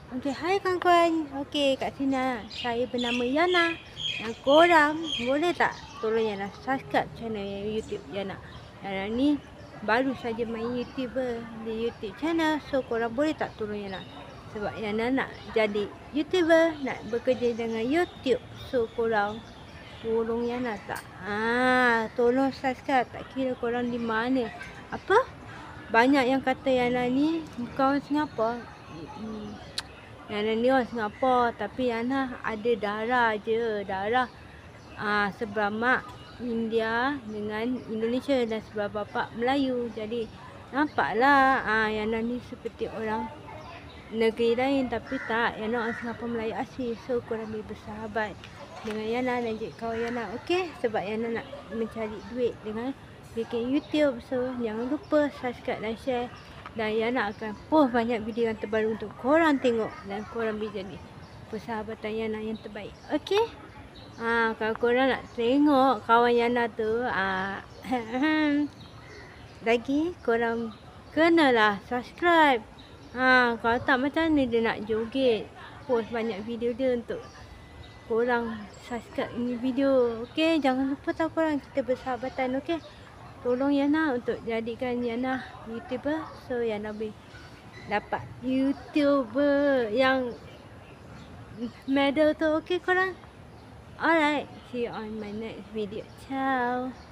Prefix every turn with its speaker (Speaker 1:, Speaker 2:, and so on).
Speaker 1: Okey, hai kawan-kawan. Okey, kat sini saya bernama Yana. Yang korang boleh tak tolong Yana subscribe channel YouTube Yana. Yana ni baru saja main YouTuber di YouTube channel. So korang boleh tak tolong Yana? Sebab Yana nak jadi YouTuber, nak bekerja dengan YouTube. So korang tolong Yana tak? Tolong subscribe. Tak kira korang di mana. Apa? Banyak yang kata Yana ni bukan orang Singapura. Yana ni orang Singapura, tapi Yana ada darah je. Darah sebelah mak India dengan Indonesia dan sebelah bapa Melayu. Jadi nampaklah Yana ni seperti orang negeri lain, tapi tak. Yana orang Singapura Melayu asli. So korang boleh bersahabat dengan Yana dan jadi kawan Yana. Okey, sebab Yana nak mencari duit dengan bikin YouTube. So jangan lupa subscribe dan share. Dan Yana akan post banyak video yang terbaru untuk korang tengok. Dan korang boleh jadi persahabatan Yana yang terbaik. Okey? Kalau korang nak tengok kawan Yana tu, lagi korang kenalah subscribe. Kalau tak macam ni dia nak joget. Post banyak video dia untuk korang subscribe ini video. Okey, jangan lupa tau korang, kita bersahabatan. Okey, tolong Yana untuk jadikan Yana YouTuber. So Yana boleh dapat YouTuber yang medal tu. Okey korang? Alright, see you on my next video. Ciao.